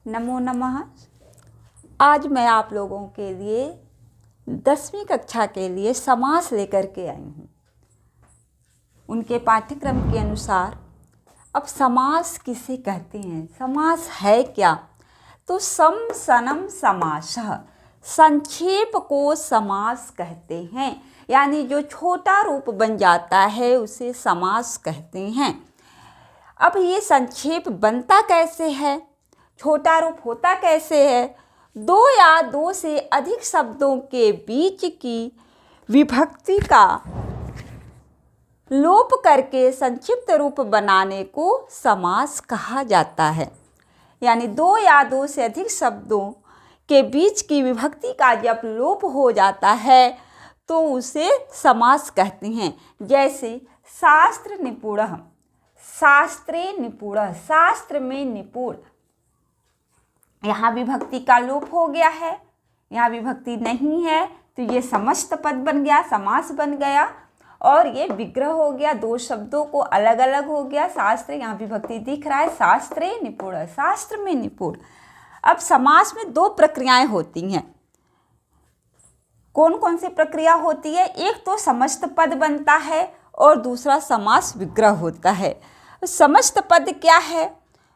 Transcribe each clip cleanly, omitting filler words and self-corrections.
नमो नमः। आज मैं आप लोगों के लिए 10वीं कक्षा के लिए समास लेकर के आई हूँ। उनके पाठ्यक्रम के अनुसार अब समास किसे कहते हैं, समास है क्या? तो सम सनम समासः, संक्षेप को समास कहते हैं। यानी जो छोटा रूप बन जाता है उसे समास कहते हैं। अब ये संक्षेप बनता कैसे है, छोटा रूप होता कैसे है? दो या दो से अधिक शब्दों के बीच की विभक्ति का लोप करके संक्षिप्त रूप बनाने को समास कहा जाता है। यानी दो या दो से अधिक शब्दों के बीच की विभक्ति का जब लोप हो जाता है तो उसे समास कहते हैं। जैसे शास्त्र निपुणः, शास्त्रे निपुणः, शास्त्र में निपुण। यहाँ विभक्ति का लोप हो गया है, यहाँ विभक्ति नहीं है तो ये समस्त पद बन गया, समास बन गया। और ये विग्रह हो गया, दो शब्दों को अलग अलग हो गया। शास्त्र, यहाँ विभक्ति दिख रहा है, शास्त्रे निपुण, शास्त्र में निपुण। अब समास में दो प्रक्रियाएं होती हैं। कौन कौन सी प्रक्रिया होती है? एक तो समस्त पद बनता है और दूसरा समास विग्रह होता है। समस्त पद क्या है?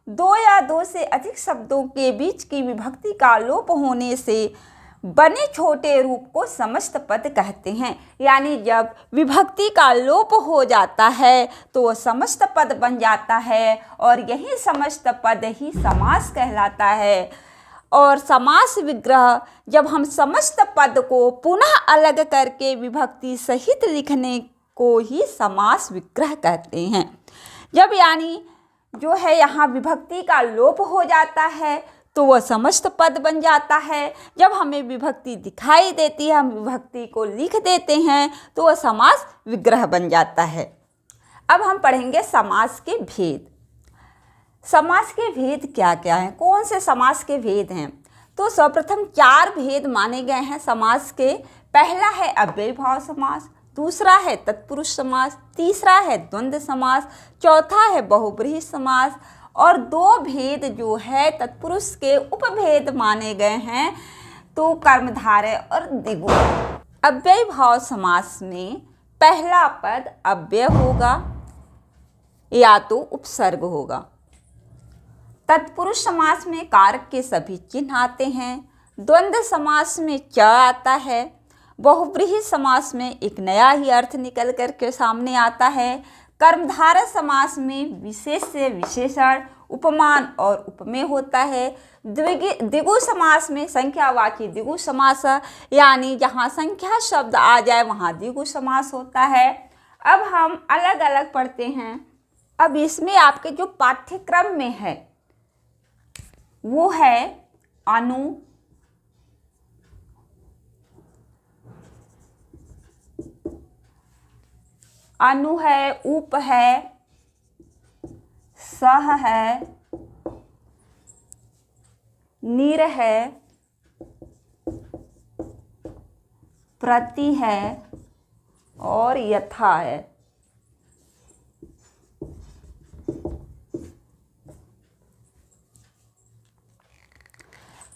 दो या दो से अधिक शब्दों के बीच की विभक्ति का लोप होने से बने छोटे रूप को समस्त पद कहते हैं। यानी जब विभक्ति का लोप हो जाता है तो वह समस्त पद बन जाता है और यही समस्त पद ही समास कहलाता है। और समास विग्रह, जब हम समस्त पद को पुनः अलग करके विभक्ति सहित लिखने को ही समास विग्रह कहते हैं। जब यानी जो है यहाँ विभक्ति का लोप हो जाता है तो वह समस्त पद बन जाता है। जब हमें विभक्ति दिखाई देती है, हम विभक्ति को लिख देते हैं तो वह समास विग्रह बन जाता है। अब हम पढ़ेंगे समास के भेद। समास के भेद क्या क्या हैं, कौन से समास के भेद हैं? तो सर्वप्रथम 4 भेद माने गए हैं समास के। पहला है अव्ययीभाव समास, दूसरा है तत्पुरुष समास, तीसरा है द्वंद्व समास, चौथा है बहुब्रीहि समास और 2 भेद जो है तत्पुरुष के उपभेद माने गए हैं, तो कर्मधारय और द्विगु। अव्ययीभाव समास में पहला पद अव्यय होगा या तो उपसर्ग होगा। तत्पुरुष समास में कारक के सभी चिन्ह आते हैं। द्वंद्व समास में च आता है। बहुब्रीहि समास में एक नया ही अर्थ निकल कर के सामने आता है। कर्मधारय समास में विशेष से विशेषण, उपमान और उपमेय होता है। द्विगु समास में संख्यावाची द्विगु समास, यानी जहाँ संख्या शब्द आ जाए वहाँ द्विगु समास होता है। अब हम अलग अलग पढ़ते हैं। अब इसमें आपके जो पाठ्यक्रम में है वो है अनु, अनु है, उप है, सह है, निर है, प्रति है और यथा है।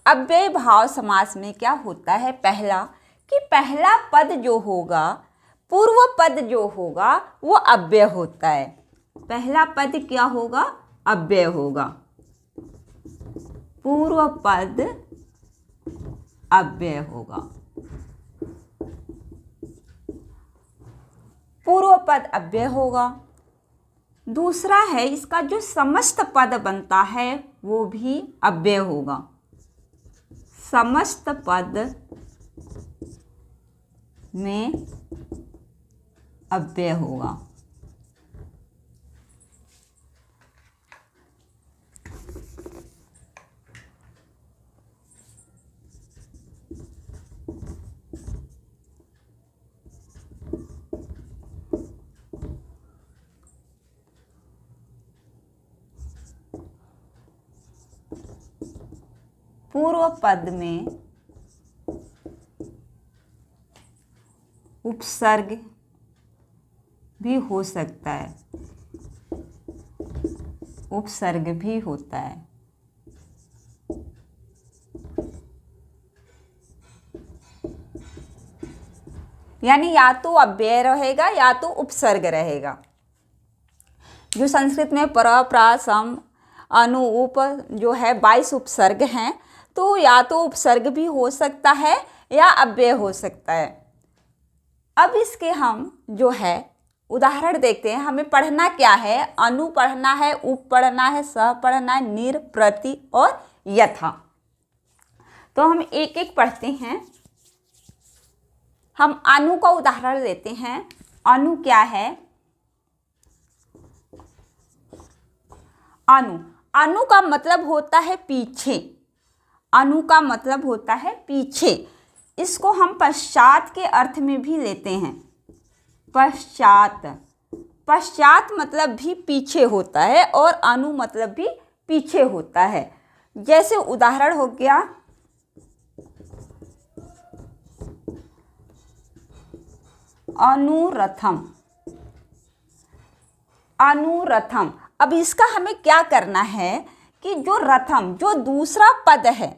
अव्ययीभाव समास में क्या होता है? पहला पद जो होगा, पूर्व पद जो होगा वो अव्यय होता है। पहला पद क्या होगा? अव्यय होगा। पूर्व पद अव्यय होगा। पूर्व पद अव्यय होगा। दूसरा है इसका जो समस्त पद बनता है वो भी अव्यय होगा। समस्त पद में अव्यय होगा। पूर्व पद में उपसर्ग भी हो सकता है, उपसर्ग भी होता है। यानी या तो अव्यय रहेगा या तो उपसर्ग रहेगा। जो संस्कृत में पर, प्रा, सम, अनु, उप जो है 22 उपसर्ग हैं, तो या तो उपसर्ग भी हो सकता है या अव्यय हो सकता है। अब इसके हम जो है उदाहरण देखते हैं। हमें पढ़ना क्या है? अनु पढ़ना है, उप पढ़ना है, सह पढ़ना है, निर, प्रति और यथा। तो हम एक एक पढ़ते हैं। हम अनु का उदाहरण लेते हैं। अनु क्या है? अनु, अनु का मतलब होता है पीछे। अनु का मतलब होता है पीछे। इसको हम पश्चात के अर्थ में भी लेते हैं। पश्चात, पश्चात मतलब भी पीछे होता है और अनु मतलब भी पीछे होता है। जैसे उदाहरण हो गया अनुरथम, अनुरथम। अब इसका हमें क्या करना है कि जो रथम, जो दूसरा पद है,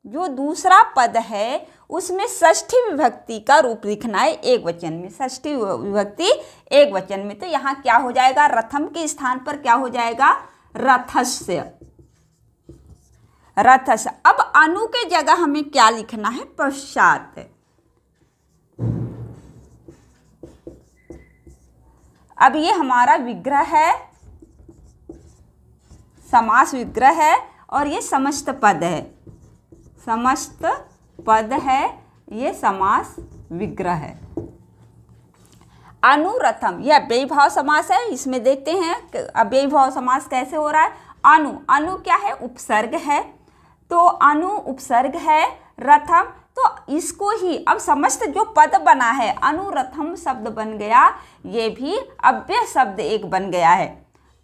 जो दूसरा पद है उसमें षष्ठी विभक्ति का रूप लिखना है एक वचन में। षष्ठी विभक्ति एक वचन में, तो यहाँ क्या हो जाएगा? रथम के स्थान पर क्या हो जाएगा? रथस्य, रथस्य। अब अनु के जगह हमें क्या लिखना है? पश्चात। अब ये हमारा विग्रह है, समास विग्रह है, और ये समस्त पद है, समस्त पद है, ये समास विग्रह है। अनुरथम, यह अव्ययीभाव समास है। इसमें देखते हैं अव्ययीभाव समास कैसे हो रहा है। अनु, अनु क्या है? उपसर्ग है, तो अनु उपसर्ग है। रथम, तो इसको ही अब समस्त जो पद बना है, अनुरथम शब्द बन गया, ये भी अव्यय शब्द एक बन गया है।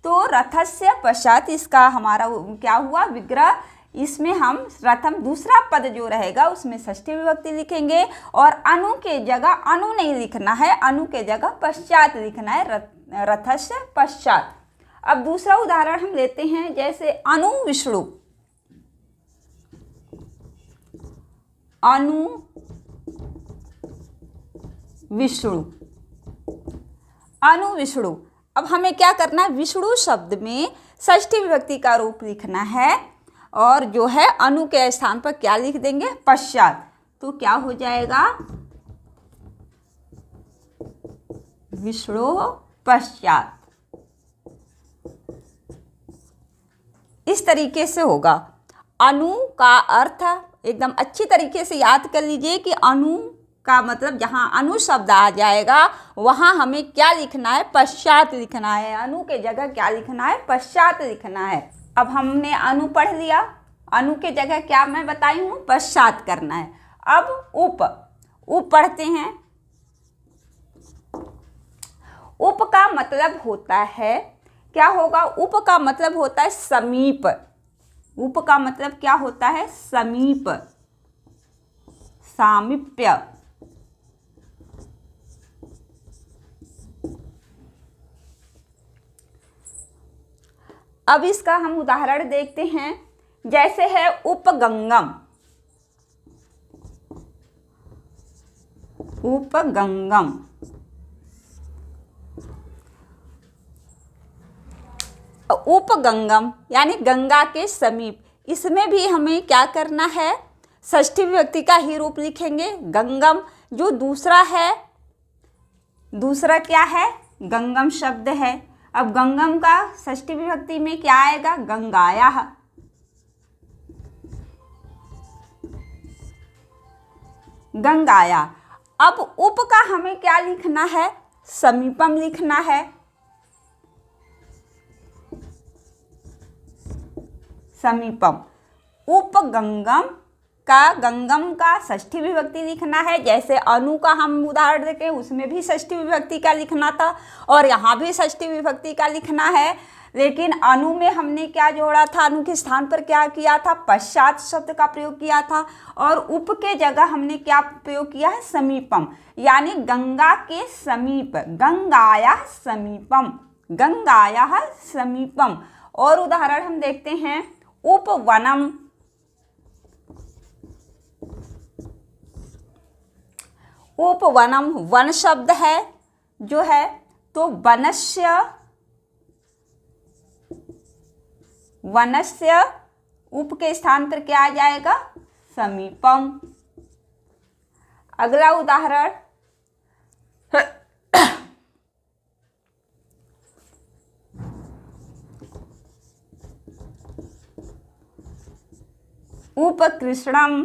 तो रथस्य पश्चात इसका हमारा क्या हुआ? विग्रह। इसमें हम रथम दूसरा पद जो रहेगा उसमें षष्ठी विभक्ति लिखेंगे, और अनु के जगह अनु नहीं लिखना है, अनु के जगह पश्चात लिखना है, रथस्य पश्चात। अब दूसरा उदाहरण हम लेते हैं, जैसे अनु विष्णु, अनु विष्णु, अनु विष्णु। अब हमें क्या करना है? विष्णु शब्द में षष्ठी विभक्ति का रूप लिखना है, और जो है अनु के स्थान पर क्या लिख देंगे? पश्चात। तो क्या हो जाएगा? विष्णु पश्चात। इस तरीके से होगा। अनु का अर्थ एकदम अच्छी तरीके से याद कर लीजिए कि अनु का मतलब जहाँ अनु शब्द आ जाएगा वहाँ हमें क्या लिखना है? पश्चात लिखना है। अनु के जगह क्या लिखना है? पश्चात लिखना है। अब हमने अनु पढ़ लिया, अनु के जगह क्या मैं बताई हूँ? पश्चात करना है। अब उप, उप पढ़ते हैं। उप का मतलब होता है, क्या होगा? उप का मतलब होता है समीप। उप का मतलब क्या होता है? समीप, सामीप्य। अब इसका हम उदाहरण देखते हैं, जैसे है उपगंगम, उपगंगम। उपगंगम यानी गंगा के समीप। इसमें भी हमें क्या करना है? षष्ठी विभक्ति का ही रूप लिखेंगे। गंगम जो दूसरा है, दूसरा क्या है? गंगम शब्द है। अब गंगम का षष्ठी विभक्ति में क्या आएगा? गंगायाः। गंगाया। अब उप का हमें क्या लिखना है? समीपम लिखना है। समीपम। उपगंगम का, गंगम का षष्ठी विभक्ति लिखना है। जैसे अनु का हम उदाहरण देखें, उसमें भी षष्ठी विभक्ति का लिखना था और यहाँ भी षष्ठी विभक्ति का लिखना है। लेकिन अनु में हमने क्या जोड़ा था? अनु के स्थान पर क्या किया था? पश्चात शब्द का प्रयोग किया था। और उप के जगह हमने क्या प्रयोग किया है? समीपम, यानी गंगा के समीप। गंगायाः समीपम, गंगायाः समीपम। और उदाहरण हम देखते हैं, उपवनम। उपवनम वन शब्द है जो है, तो वनस्य, वनस्य उप के स्थान पर क्या आ जाएगा? समीपम। अगला उदाहरण, उपकृष्णम,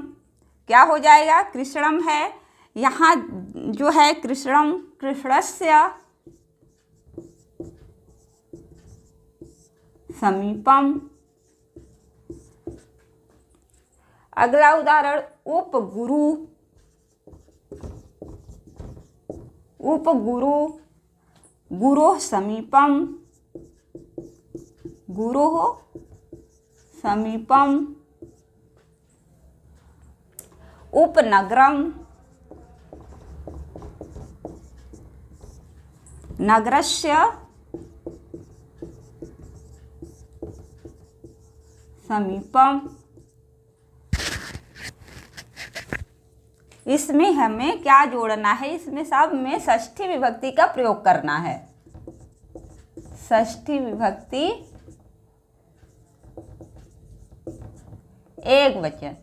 क्या हो जाएगा? कृष्णम है, यहाँ जो है कृष्णम, कृष्णस्य समीपम। अगला उदाहरण, उपगुरु, उपगुरु, गुरोः समीपम, गुरोः समीपम। उपनगरम, नगरस्य समीपम। इसमें हमें क्या जोड़ना है? इसमें सब में षष्ठी विभक्ति का प्रयोग करना है। षष्ठी विभक्ति एक वचन,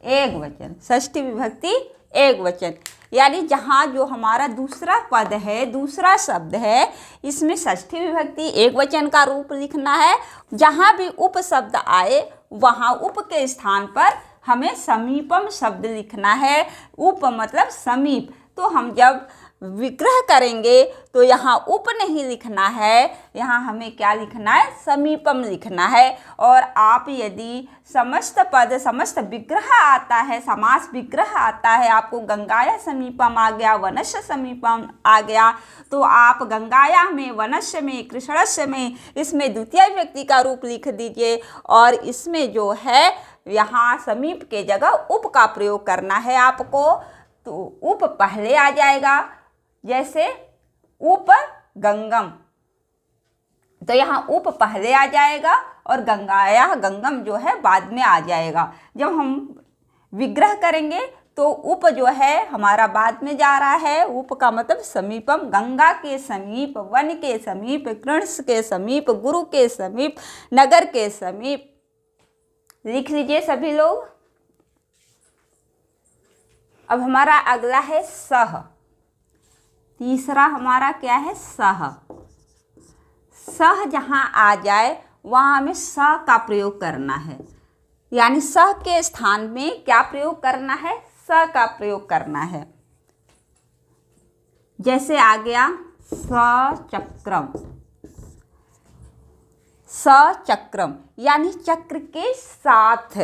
एक वचन, षष्ठी विभक्ति एक वचन, यानी जहाँ जो हमारा दूसरा पद है, दूसरा शब्द है, इसमें षष्ठी विभक्ति एक वचन का रूप लिखना है। जहाँ भी उप शब्द आए वहाँ उप के स्थान पर हमें समीपम शब्द लिखना है। उप मतलब समीप। तो हम जब विग्रह करेंगे तो यहाँ उप नहीं लिखना है, यहाँ हमें क्या लिखना है? समीपम लिखना है। और आप यदि समस्त पद, समस्त विग्रह आता है, समास विग्रह आता है, आपको गंगाया समीपम आ गया, वनस्य समीपम आ गया, तो आप गंगाया में, वनस्य में, कृष्णस्य में, इसमें द्वितीय विभक्ति का रूप लिख दीजिए और इसमें जो है यहाँ समीप के जगह उप का प्रयोग करना है आपको। तो उप पहले आ जाएगा, जैसे उपगंगम, तो यहाँ उप पहले आ जाएगा और गंगाया, गंगम जो है बाद में आ जाएगा। जब हम विग्रह करेंगे तो उप जो है हमारा बाद में जा रहा है। उप का मतलब समीपम, गंगा के समीप, वन के समीप, कृष्ण के समीप, गुरु के समीप, नगर के समीप। लिख लीजिए सभी लोग। अब हमारा अगला है सह। तीसरा हमारा क्या है? सह। सह जहाँ आ जाए वहाँ हमें स का प्रयोग करना है, यानी सह के स्थान में क्या प्रयोग करना है? स का प्रयोग करना है। जैसे आ गया सचक्रम, सचक्रम यानी चक्र के साथ,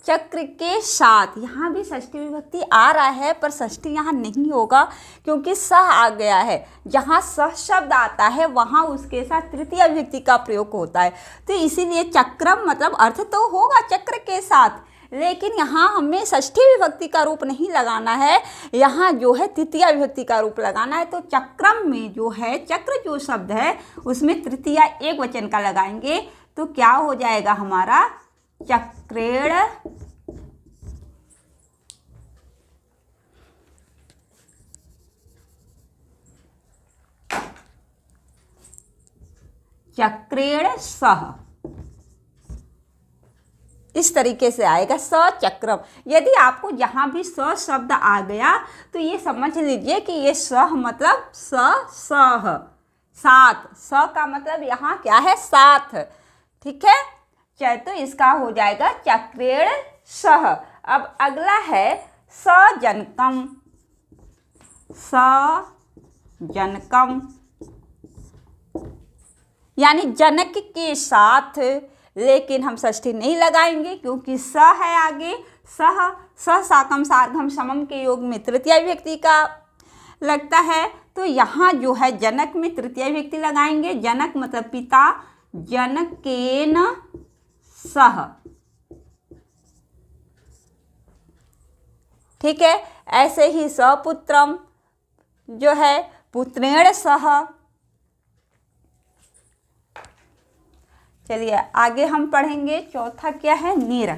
चक्र के साथ। यहाँ भी षष्ठी विभक्ति आ रहा है पर षष्ठी यहाँ नहीं होगा क्योंकि सह आ गया है। जहाँ सह शब्द आता है वहाँ उसके साथ तृतीय विभक्ति का प्रयोग होता है, तो इसीलिए चक्रम मतलब अर्थ तो होगा चक्र के साथ, लेकिन यहाँ हमें षष्ठी विभक्ति का रूप नहीं लगाना है, यहाँ जो है तृतीय विभक्ति का रूप लगाना है। तो चक्रम में जो है, चक्र जो शब्द है उसमें तृतीय एक वचन का लगाएंगे, तो क्या हो जाएगा हमारा? चक्रेण। चक्रेण सह, इस तरीके से आएगा सचक्रम। यदि आपको जहां भी स शब्द आ गया तो ये समझ लीजिए कि ये सह मतलब सह, साथ। स का मतलब यहाँ क्या है? साथ। ठीक है, तो इसका हो जाएगा चक्रेण सह। अब अगला है सजनकम। सजनकम यानी जनक के साथ, लेकिन हम षष्ठी नहीं लगाएंगे क्योंकि स है आगे। सह, स साकम सार्धम समम के योग में तृतीय विभक्ति का लगता है, तो यहाँ जो है जनक में तृतीय विभक्ति लगाएंगे। जनक मतलब पिता, जनकेन सह। ठीक है, ऐसे ही सपुत्रम जो है पुत्रेण सह। चलिए आगे हम पढ़ेंगे। चौथा क्या है? नीर।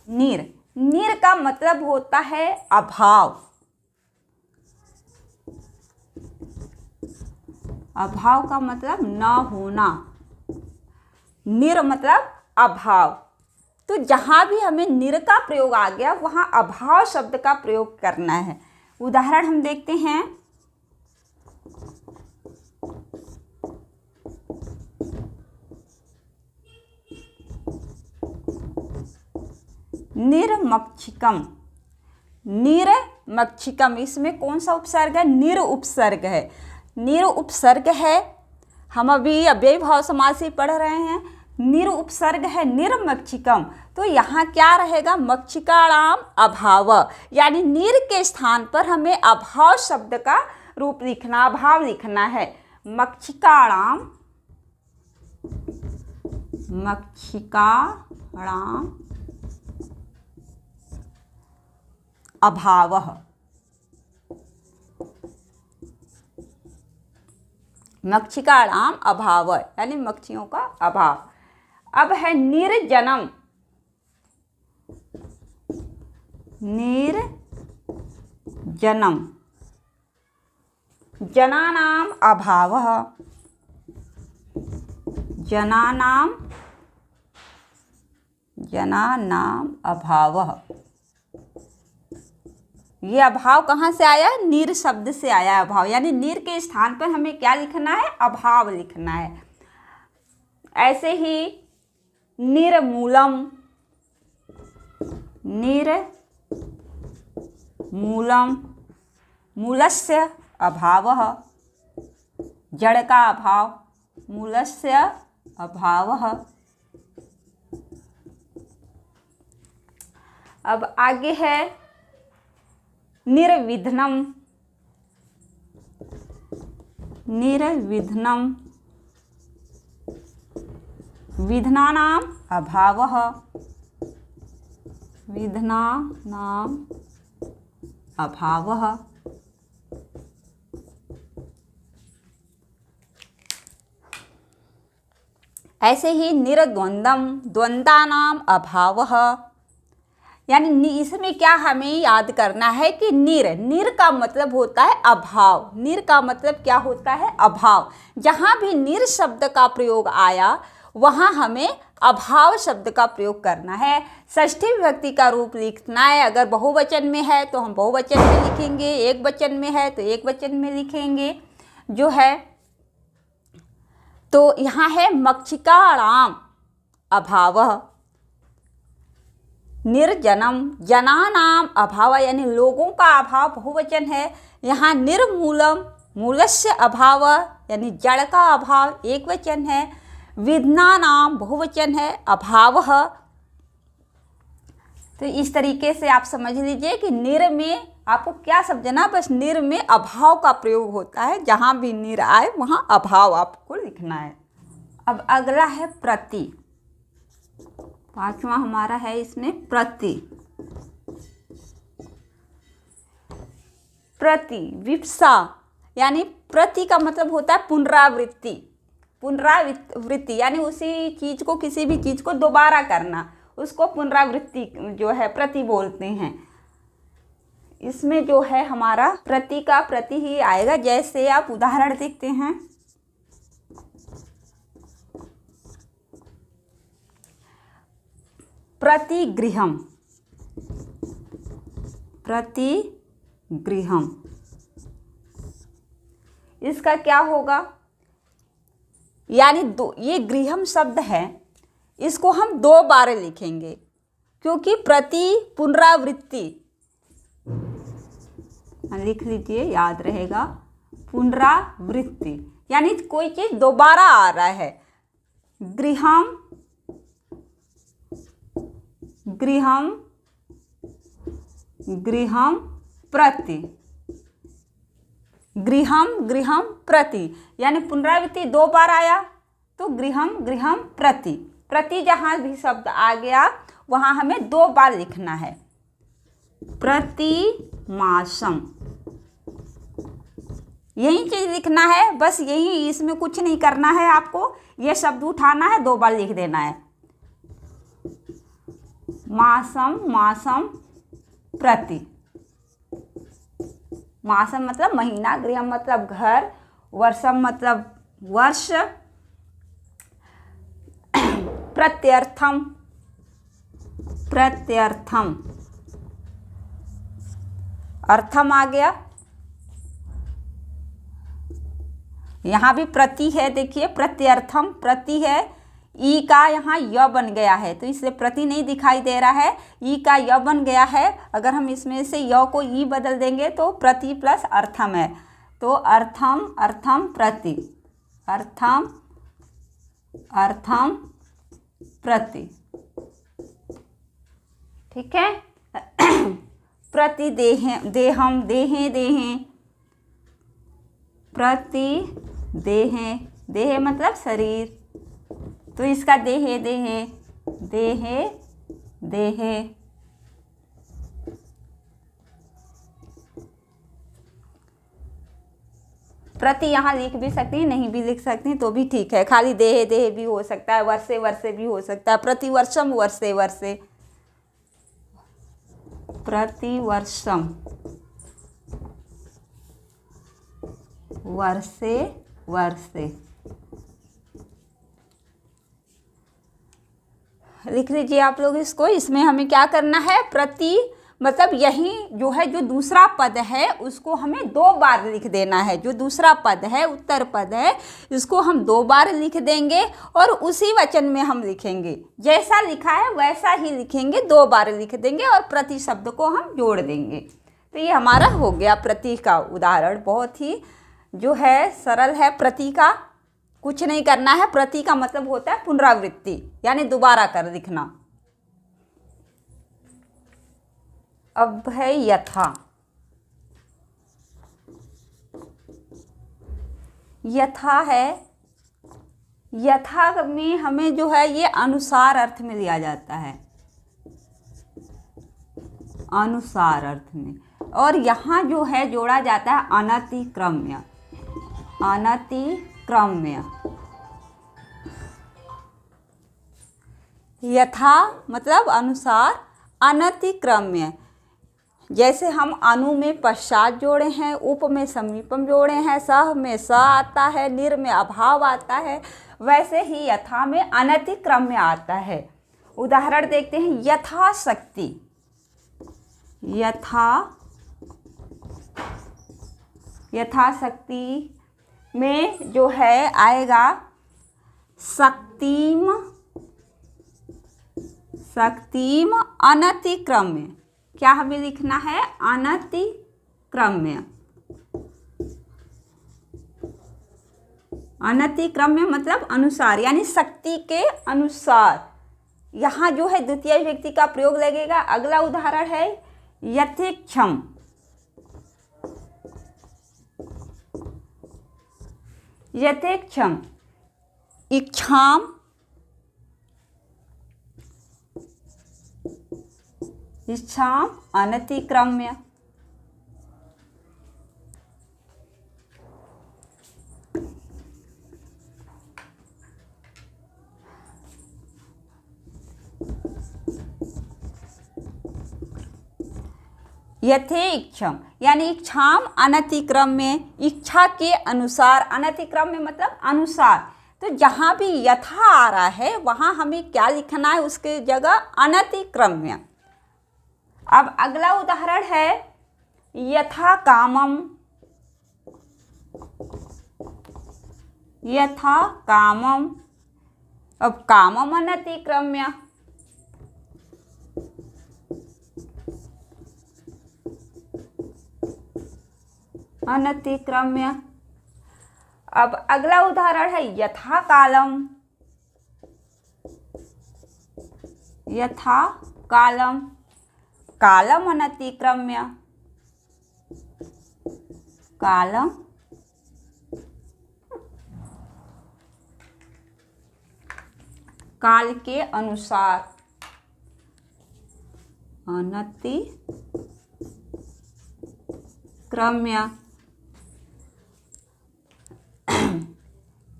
नीर नीर का मतलब होता है अभाव। अभाव का मतलब ना होना, निर मतलब अभाव। तो जहाँ भी हमें निर का प्रयोग आ गया वहाँ अभाव शब्द का प्रयोग करना है। उदाहरण हम देखते हैं। निर्मक्षिकम, निर्मक्षिकम, इसमें कौन सा उपसर्ग है? निर उपसर्ग है। निर उपसर्ग है, हम अभी अव्ययी भाव समास से पढ़ रहे हैं। निर उपसर्ग है निर्मक्षिकम, तो यहाँ क्या रहेगा? मक्षिकाणाम अभाव, यानी निर के स्थान पर हमें अभाव शब्द का रूप लिखना, अभाव लिखना है। मक्षिकाणाम, मक्षिकाणाम अभावः, मक्षिकाणाम अभाव, यानी मक्षियों का अभाव। अब है निर्जनम, निर्जनम, जनानाम अभावः, जनानाम, जनानाम अभावः। ये अभाव कहाँ से आया? निर शब्द से आया अभाव, यानी निर के स्थान पर हमें क्या लिखना है? अभाव लिखना है। ऐसे ही निर्मूलम, निर्मूलम, मूलस्य अभावः, जड़ का अभाव, मूलस्य अभावः। अब आगे है निर्विघ्नम, निर्विघ्नम, विघ्नानाम अभावः, विघ्नानाम अभावः। ऐसे ही निर्द्वंद्वम, द्वंद्वानाम अभावः, यानी इसमें क्या हमें याद करना है कि निर का मतलब होता है अभाव। निर का मतलब क्या होता है? अभाव। जहाँ भी निर शब्द का प्रयोग आया वहाँ हमें अभाव शब्द का प्रयोग करना है। षष्ठी विभक्ति का रूप लिखना है। अगर बहुवचन में है तो हम बहुवचन में लिखेंगे, एक वचन में है तो एक वचन में लिखेंगे जो है। तो यहाँ है मक्षिकाणाम अभावः, निर्जनम, जनानाम अभाव, यानी लोगों का अभाव बहुवचन है। यहाँ निर्मूलम, मूलस्य अभाव, यानी जड़ का अभाव एक वचन है। विघ्नानाम बहुवचन है, अभावः। तो इस तरीके से आप समझ लीजिए कि निर में आपको क्या समझना, बस निर में अभाव का प्रयोग होता है। जहाँ भी निर आए वहाँ अभाव आपको लिखना है। अब अगला है प्रति, पांचवा हमारा है इसमें प्रति। प्रति, विप्सा, यानी प्रति का मतलब होता है पुनरावृत्ति। पुनरावृत्ति यानी उसी चीज को, किसी भी चीज को दोबारा करना, उसको पुनरावृत्ति जो है प्रति बोलते हैं। इसमें जो है हमारा प्रति का प्रति ही आएगा। जैसे आप उदाहरण देखते हैं, प्रतिगृहम, प्रतिगृहम, इसका क्या होगा? यानी ये गृहम शब्द है, इसको हम दो बार लिखेंगे क्योंकि प्रति पुनरावृत्ति, लिख लीजिए याद रहेगा, पुनरावृत्ति यानी कोई चीज दोबारा आ रहा है। गृहम, गृहम, गृहम प्रति, गृहम, गृहम प्रति, यानी पुनरावृत्ति दो बार आया तो गृहम, गृहम प्रति। प्रति जहाँ भी शब्द आ गया वहाँ हमें दो बार लिखना है। प्रतिमासम, यही चीज लिखना है, बस यही, इसमें कुछ नहीं करना है आपको। ये शब्द उठाना है, दो बार लिख देना है। मासम, मासम प्रति। मासम मतलब महीना, गृहम मतलब घर, वर्षम मतलब वर्ष, प्रत्यर्थम, प्रत्यर्थम, अर्थम आ गया। यहाँ भी प्रति है, देखिए प्रत्यर्थम प्रति है, ई का यहाँ य बन गया है तो इसलिए प्रति नहीं दिखाई दे रहा है, ई का य बन गया है। अगर हम इसमें से य को ई बदल देंगे तो प्रति प्लस अर्थम है, तो अर्थम, अर्थम प्रति, अर्थम, अर्थम प्रति। ठीक है। प्रति देहें, देहम, देहें, देहें, प्रति देहें, देह मतलब शरीर, तो इसका देहे, देहे, देहे, देहे। प्रति यहाँ लिख भी सकती हैं, नहीं भी लिख सकती हैं तो भी ठीक है, खाली देहे देहे भी हो सकता है, वर्षे वर्षे भी हो सकता है, प्रतिवर्षम वर्षे वर्षे, प्रतिवर्षम वर्षे वर्षे। लिख लीजिए आप लोग इसको। इसमें हमें क्या करना है, प्रति मतलब यही जो है, जो दूसरा पद है उसको हमें 2 बार लिख देना है। जो दूसरा पद है, उत्तर पद है, इसको हम 2 बार लिख देंगे और उसी वचन में हम लिखेंगे, जैसा लिखा है वैसा ही लिखेंगे, 2 बार लिख देंगे और प्रति शब्द को हम जोड़ देंगे। तो ये हमारा हो गया प्रति का उदाहरण। बहुत ही जो है सरल है प्रति का, कुछ नहीं करना है। प्रति का मतलब होता है पुनरावृत्ति, यानी दोबारा कर लिखना। अब है यथा। यथा है, यथा में हमें जो है ये अनुसार अर्थ में लिया जाता है, अनुसार अर्थ में। और यहाँ जो है जोड़ा जाता है अनतिक्रम्य, अनतिक्रम्य। यथा मतलब अनुसार, अनतिक्रम्य। जैसे हम अनु में पश्चात जोड़े हैं, उप में समीपम जोड़े हैं, सह में स आता है, निर में अभाव आता है, वैसे ही यथा में अनतिक्रम्य आता है। उदाहरण देखते हैं, यथाशक्ति। यथाशक्ति में जो है आएगा शक्तिम, शक्तिम अनतिक्रम्य। क्या हमें लिखना है, अनतिक्रम्य। अनतिक्रम्य मतलब अनुसार, यानी शक्ति के अनुसार। यहाँ जो है द्वितीय व्यक्ति का प्रयोग लगेगा। अगला उदाहरण है यथेक्षम। यथेक्षम, इच्छाम, इच्छाम अनतिक्रम्य। यथेक्षम यानी इच्छाम अनतिक्रम्य, इच्छा के अनुसार। अनतिक्रम्य मतलब अनुसार। तो जहाँ भी यथा आ रहा है वहाँ हमें क्या लिखना है, उसके जगह अनतिक्रम्य। अब अगला उदाहरण है यथा कामम। यथा कामम, अब कामम अनतिक्रम्य। अनतिक्रम्य। अब अगला उदाहरण है यथा कालम। यथा कालम, कालम अनतिक्रम्य। कालम, काल के अनुसार। अनतिक्रम्य।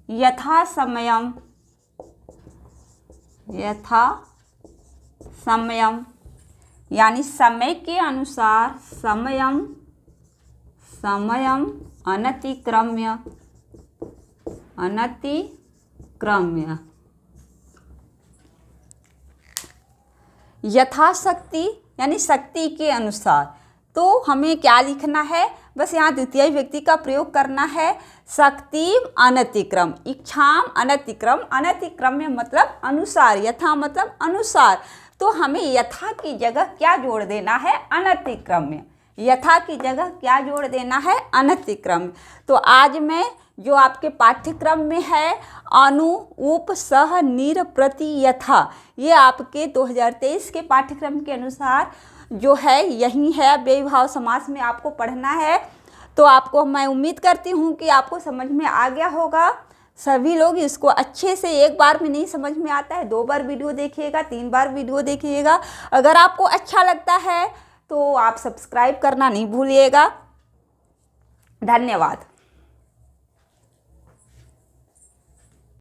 यथा समयम। यथा समयम यानी समय के अनुसार, समयम समयम अनतिक्रम्य, अनतिक्रम्य। यथाशक्ति यानी शक्ति के अनुसार। तो हमें क्या लिखना है, बस यहाँ द्वितीय व्यक्ति का प्रयोग करना है। शक्तिम अनतिक्रम, इच्छाम अनतिक्रम, अनतिक्रम्य मतलब अनुसार, यथा मतलब अनुसार। तो हमें यथा की जगह क्या जोड़ देना है, अनतिक्रम्य। यथा की जगह क्या जोड़ देना है, अनतिक्रम्य। तो आज मैं जो आपके पाठ्यक्रम में है अनु उप सह निर प्रति यथा, ये आपके 2023 के पाठ्यक्रम के अनुसार जो है यही है, व्ययभाव समास में आपको पढ़ना है। तो आपको मैं उम्मीद करती हूँ कि आपको समझ में आ गया होगा। सभी लोग इसको अच्छे से, एक बार में नहीं समझ में आता है, 2 बार वीडियो देखिएगा, 3 बार वीडियो देखिएगा। अगर आपको अच्छा लगता है तो आप सब्सक्राइब करना नहीं भूलिएगा। धन्यवाद।